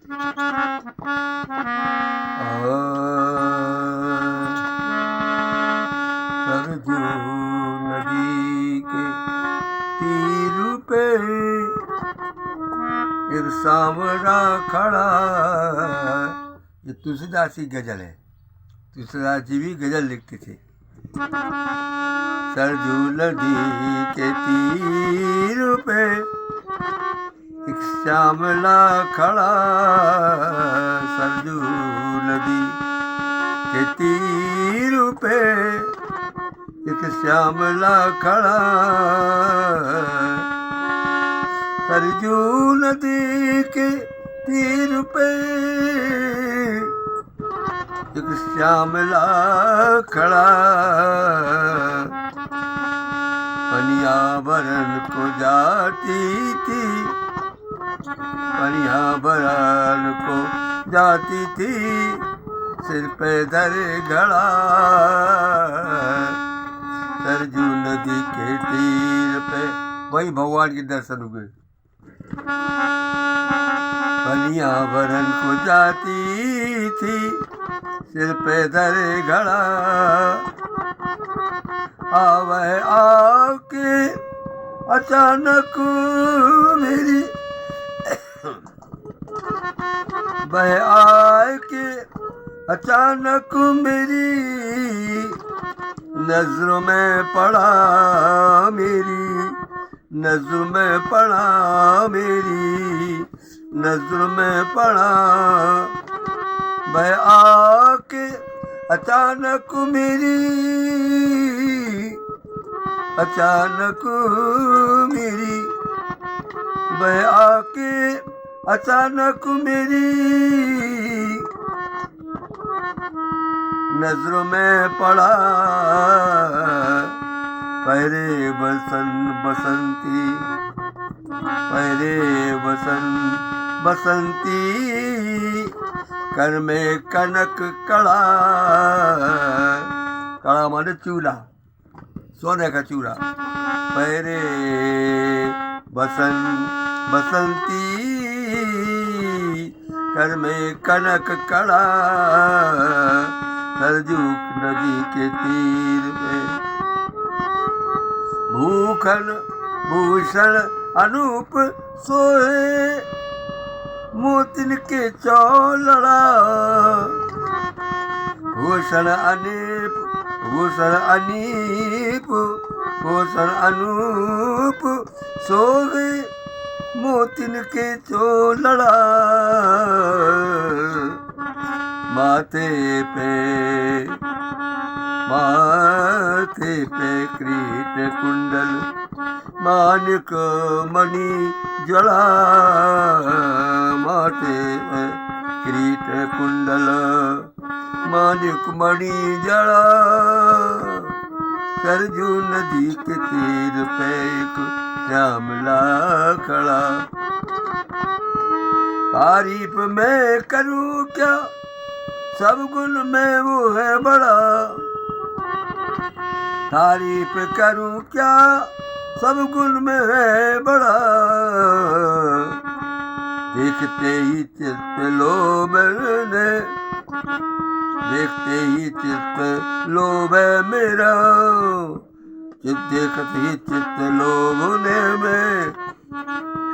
सरजू नदी के तीर पे एक सांवरा खड़ा। ये तुलसीदास की गजल है। तुलसीदास जी भी गजल लिखते थे। सरजू नदी के तीर पे एक श्यामला खड़ा। सरजू नदी के तीर पे एक श्यामला खड़ा। सरजू नदी के तीर पे एक श्यामला खड़ा। पनियावरन को जाती थी, पनियावरन को जाती थी, सिर पे धरे घड़ा। सरजू नदी के तीर पे वही भगवान के दर्शन हुए। पनियावरन को जाती थी, सिर पे धरे घड़ा। आवे आके अचानक मेरी, वह आए के अचानक मेरी नजरों में पड़ा। मेरी नजर में पड़ा, मेरी नजर में पड़ा। वह आके अचानक मेरी, अचानक मेरी, वह आके अचानक मेरी नजरों में पड़ा। पहरे बसंती, पहरे बसंती, कर में कनक कड़ा। कड़ा माने चूल्हा, सोने का चूल्हा। पहरे बसंती, कर में कनक कड़ा। सरजू नदी के तीर पे भूखन भूषण अनूप सोए, मोतिन के चौलड़ा। भूषण अनीप, भूषण अनीप, भूषण अनूप सोए, मोतिन के चौलड़ा। माथे पे क्रीट कुंडल, मानिक मणि जड़ा। माथे पे क्रीट कुंडल, मानिक मणि जड़ा। सरजू नदी के तीर पे एक श्यामला खड़ा। तारीफ मैं करूं क्या, सब गुण में वो है बड़ा। तारीफ करूं क्या, सब गुण में है बड़ा। देखते ही चित्त लोभने, देखते ही चित्त लोभ मेरा। देखते ही चित्त लोभने में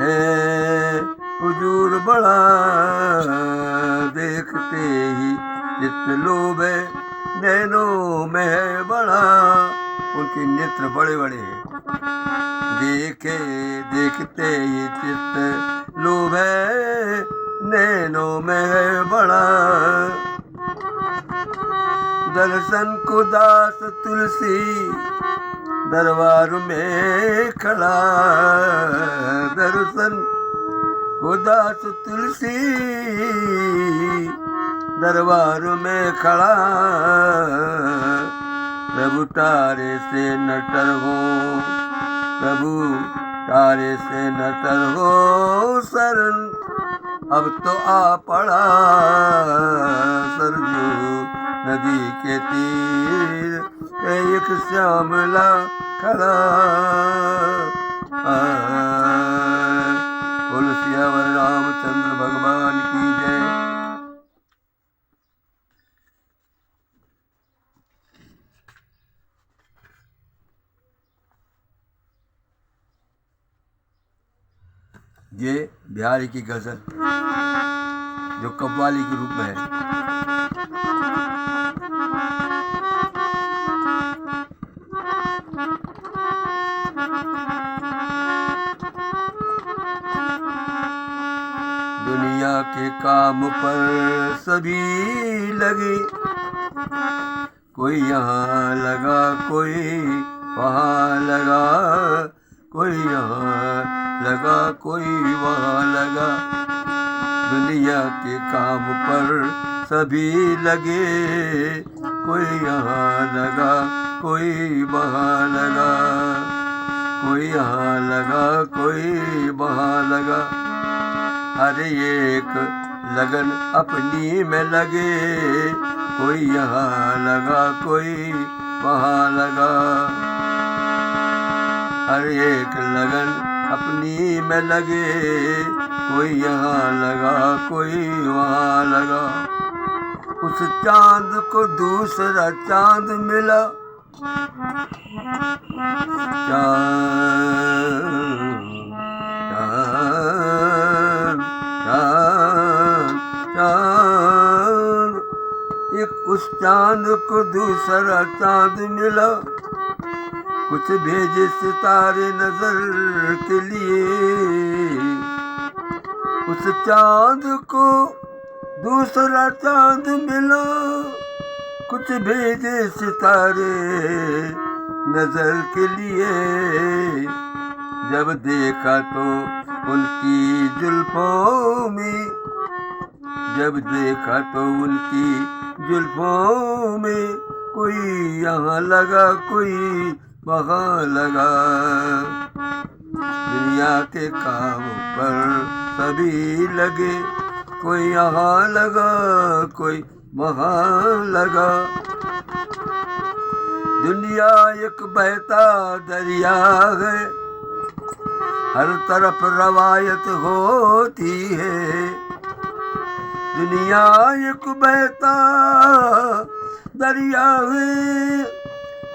है हुजूर बड़ा। देखते ही चित्त लोभ नैनों में है बड़ा। उनके नेत्र बड़े बड़े हैं। देखते ही चित्त लोभ नैनों में है बड़ा। दर्शन को दास तुलसी दरबार में खड़ा। दर्शन को दास तुलसी दरबार में खड़ा। प्रभु तारे से नटर हो, प्रभु तारे से नटर हो शरण अब तो आ पड़ा। सरजू नदी के तीर एक श्यामला खड़ा। बोलो सिया सियावर रामचंद्र भगवान की जय। ये बिहारी की गजल जो कव्वाली के रूप में है। दुनिया के काम पर सभी लगे, कोई यहाँ लगा कोई वहाँ लगा, कोई यहाँ लगा कोई वहाँ लगा। दुनिया के काम पर सभी लगे, कोई यहाँ लगा कोई वहाँ लगा, कोई यहाँ लगा कोई वहाँ लगा। हर एक लगन अपनी में लगे, कोई यहाँ लगा कोई वहाँ लगा। हर एक लगन अपनी में लगे, कोई यहाँ लगा कोई वहाँ लगा। उस चांद को दूसरा चांद मिला, चांद एक उस चांद को दूसरा चांद मिला। कुछ भेजे सितारे नजर के लिए, उस चांद को दूसरा चांद मिला। कुछ भेजे सितारे नजर के लिए। जब देखा तो उनकी जुल्फों में, जब देखा तो उनकी जुल्फों में, कोई यहाँ लगा कोई वहाँ लगा। दुनिया के काम पर सभी लगे, कोई यहाँ लगा कोई वहाँ लगा। दुनिया एक बहता दरिया है, हर तरफ रवायत होती है। दुनिया एक बहता दरिया है,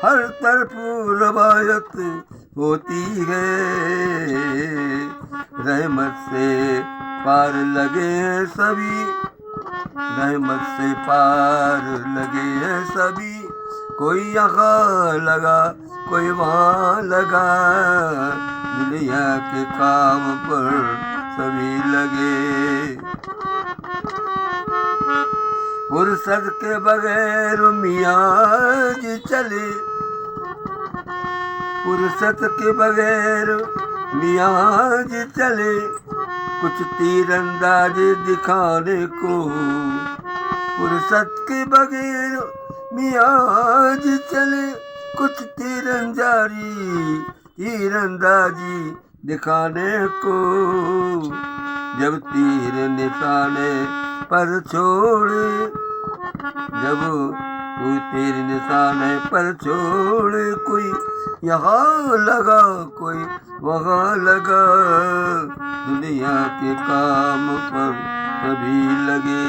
हर तरफ रवायत होती है। रहमत से पार लगे सभी, रहमत से पार लगे सभी। कोई यहाँ लगा कोई वहाँ लगा, दुनिया के काम पर सभी लगे। फुर्सत के बगैर मियाँ जी चले, फुर्सत के बगैर मियाँ जी चले। कुछ तीरंदाजी दिखाने को, फुर्सत के बगैर मियाँ जी चले। कुछ तीरंदाजी दिखाने को। जब तीर निशाने पर छोड़े, जब तू तीर निशाने पर छोड़े, कोई यहाँ लगा कोई वहाँ लगा। दुनिया के काम पर सभी लगे,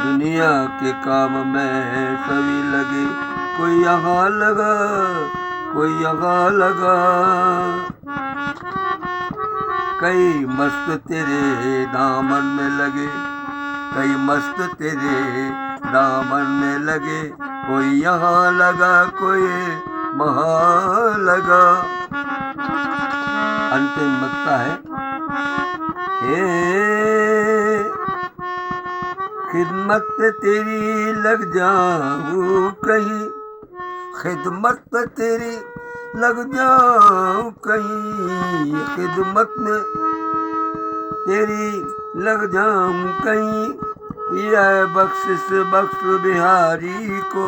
दुनिया के काम में सभी लगे। कोई यहाँ लगा कोई यहाँ लगा। कई मस्त तेरे दामन में लगे, कई मस्त तेरे दामन में लगे। कोई यहाँ लगा कोई वहाँ लगा। अंतिम मत्ता है, खिदमत तेरी लग जाऊं कहीं, खिदमत तेरी लग जाऊं कहीं। खिदमत में तेरी लग जाऊं कहीं। ये बख्शिश बख्श बिहारी को,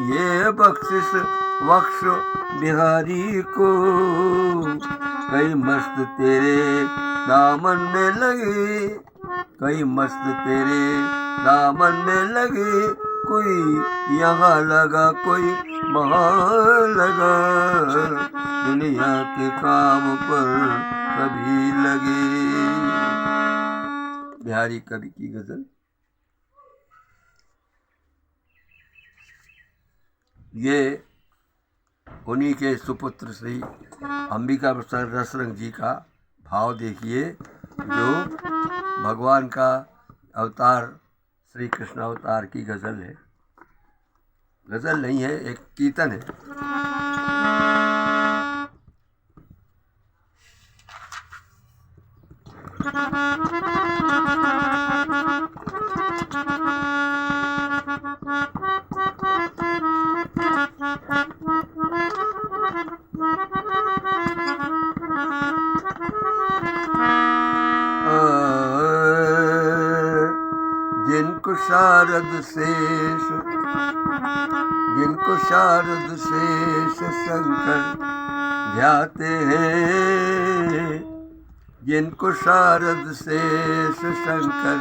ये बख्शिश बख्श बिहारी को। कई मस्त तेरे दामन में लगे, कई मस्त तेरे दामन में लगे। कोई यहाँ लगा कोई वहाँ लगा, दुनिया के काम पर सभी लगे। बिहारी कवि की गजल। ये उन्हीं के सुपुत्र श्री अंबिका प्रसाद रसरंग जी का भाव देखिए, जो भगवान का अवतार श्री कृष्ण अवतार की गजल है। गजल नहीं है, एक कीर्तन है। जिनको शारद शेष, जिनको शारद शेष शंकर ध्याते हैं, जिनको शारद शेष शंकर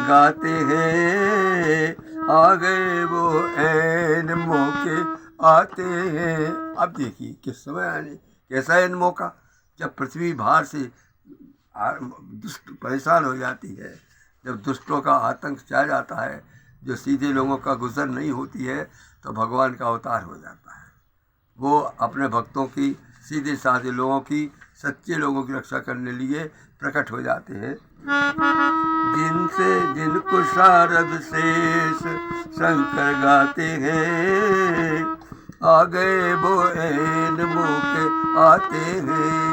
गाते हैं, आ गए वो ऐन मौके आते हैं। अब देखिए किस समय आने, कैसा ऐन मौका, जब पृथ्वी भार से दुष्ट परेशान हो जाती है, जब दुष्टों का आतंक छा जाता है, जो सीधे लोगों का गुजर नहीं होती है, तो भगवान का अवतार हो जाता है। वो अपने भक्तों की, सीधे साधे लोगों की, सच्चे लोगों की रक्षा करने लिए प्रकट हो जाते हैं। जिनसे जिनको शारद शेष शंकर गाते हैं, आ गए वो ऐन मौके आते हैं।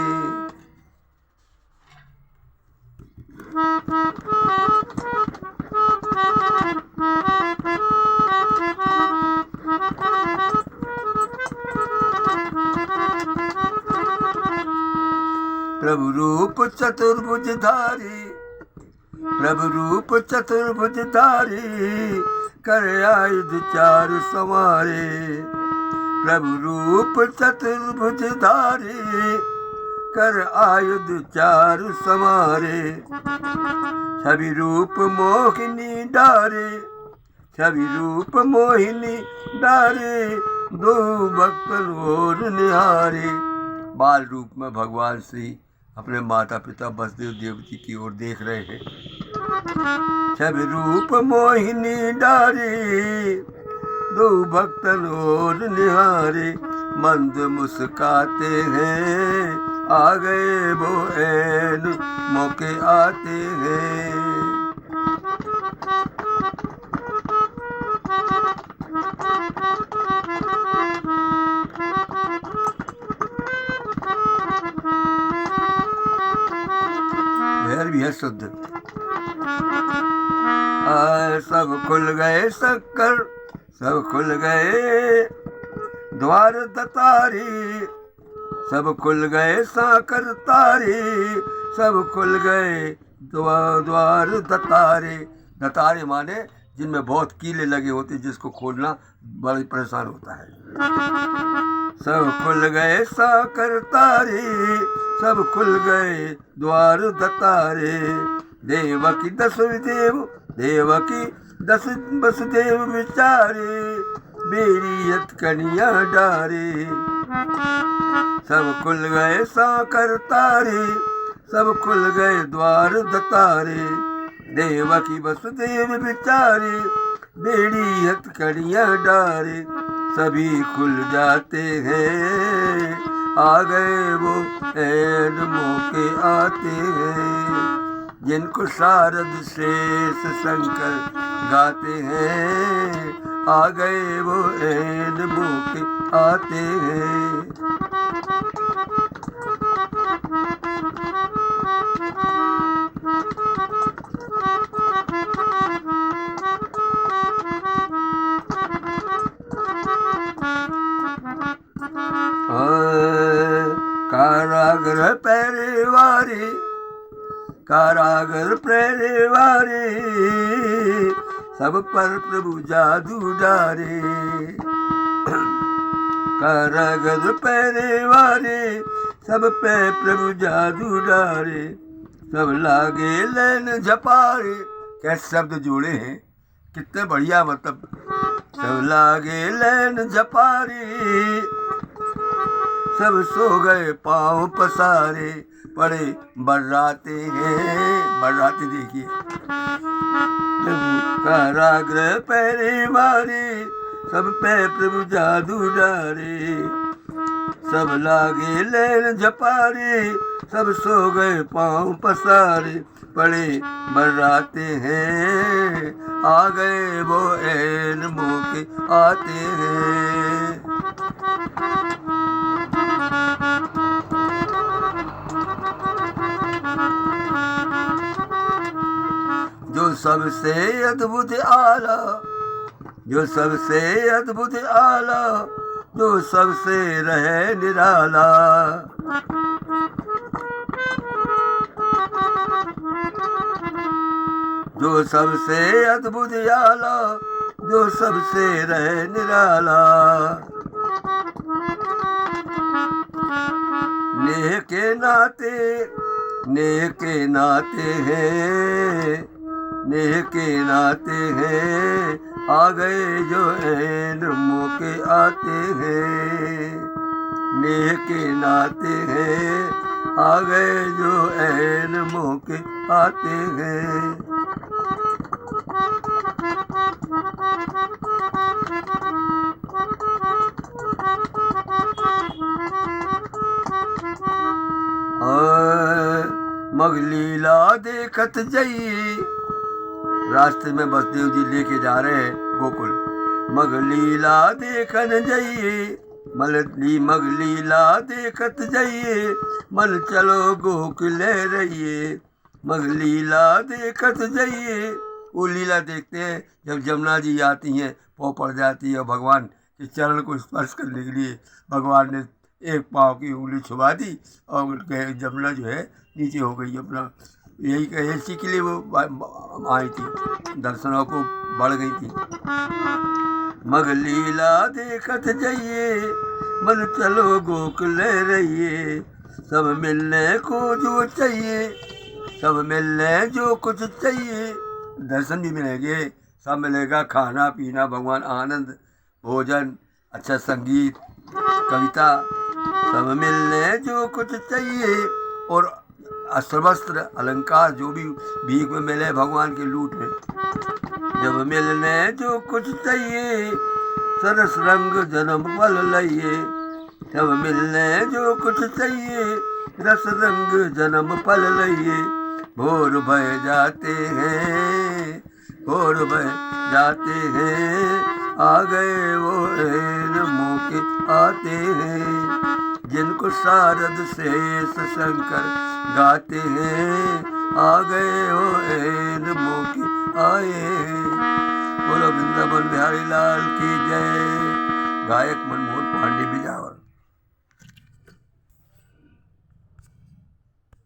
प्रभु रूप चतुर्भुजधारी, प्रभु रूप चतुर्भुजधारी, कर आयुध चारु संवारे। प्रभु रूप चतुर्भुजधारी, कर आयुध चारु संवारे। छवि रूप मोहिनी डारे, छवि रूप मोहिनी डारे, दो भक्तन और निहारे। बाल रूप में भगवान श्री अपने माता पिता वसुदेव देवकी की ओर देख रहे हैं। छवि रूप मोहिनी डारे, दो भक्तन और निहारे, मंद मुस्काते हैं, आ गए वो ऐन मौके आते हैं। भी है शुद्ध। सब खुल गए शक्कर, सब खुल गए द्वार दतारी, सब खुल गए साकर तारी, सब खुल गए द्वार दतारे। दतारे माने जिनमें बहुत कीले लगे होते, जिसको खोलना बड़ा परेशान होता है। सब खुल गए साकर तारी, सब खुल गए द्वार दतारे। देवकी दस देव, देवकी दस वसुदेव विचारे, बेरियत कन्या डारे। सब खुल गए साकर तारे, सब खुल गए द्वार दतारे। देवकी वसुदेव विचारे, बेरियत कन्या डारे। सभी खुल जाते हैं, आ गए वो ऐन मौके आते हैं। जिनको शारद शेष शंकर गाते हैं, आ गए वो ऐन मौके आते हैं। कारागर परिवारी, कारागर परिवारी, सब पर प्रभु जादू डारे। कारागर परिवारी, सब पे प्रभु जादू डारे। सब लागे लैन झपारे। कैसे शब्द जोड़े हैं, कितने बढ़िया, मतलब सब लागे लैन झपारी, सब सो गए पाँव पसारे, पड़े बर्राते हैं, बर्राते देखिए, प्रभु कारागृह पैरे मारे, सब पे प्रभु जादू डारे, सब लागे लैन झपारे, सब सो गए पाँव पसारे, पड़े बर्राते हैं, आ गए वो ऐन मौके आते हैं। जो सबसे अद्भुत आला, जो सबसे अद्भुत आला, जो सबसे रहे निराला, जो सबसे अद्भुत आला, जो सबसे रहे निराला, नेह के नाते, नेह के नाते हैं, नेह के नाते हैं, आ गए जो ऐन मौके आते हैं, नेह के नाते हैं, आ गए जो ऐन मौके आते हैं। मगलीला देखत जाइए, रास्ते में बसदेव जी लेके जा रहे हैं गोकुल, मगलीला देखन जाइए, मगलीला देखत जाइए, मन चलो गोकुल रहिए, मगलीला देखत जाइए। वो लीला देखते हैं जब जमुना जी आती हैं, पाँव पड़ जाती है, और भगवान के चरण को स्पर्श करने के लिए भगवान ने एक पाँव की उंगली छुपा दी और जमुना जो है नीचे हो गई अपना। यही इसी के लिए वो आई थी, दर्शनों को बढ़ गई थी। मगलीला देखत जाइए, मन चलो गोकुल रहिए, सब मिलने को जो चाहिए, सब मिलने जो कुछ चाहिए, दर्शन भी मिलेंगे, सब मिलेगा, खाना पीना, भगवान आनंद, भोजन, अच्छा संगीत, कविता, सब मिलने जो कुछ चाहिए, और अस्त्र वस्त्र अलंकार जो भी भीख में मिले भगवान के लूट में। जब मिलने जो कुछ चाहिए, सरस रंग जन्म पल लइए, जब मिलने जो कुछ चाहिए, रस रंग जन्म पल लइए, भोर भय जाते हैं, भोर भय जाते हैं, आ गए वो ऐन मौके आते हैं, जिनको शारद शेष शंकर गाते हैं, आ गए वो ऐन मौके आए। बोलो वृंदावन बिहारी लाल की जय। गायक मनमोहन पांडे भी जाओ।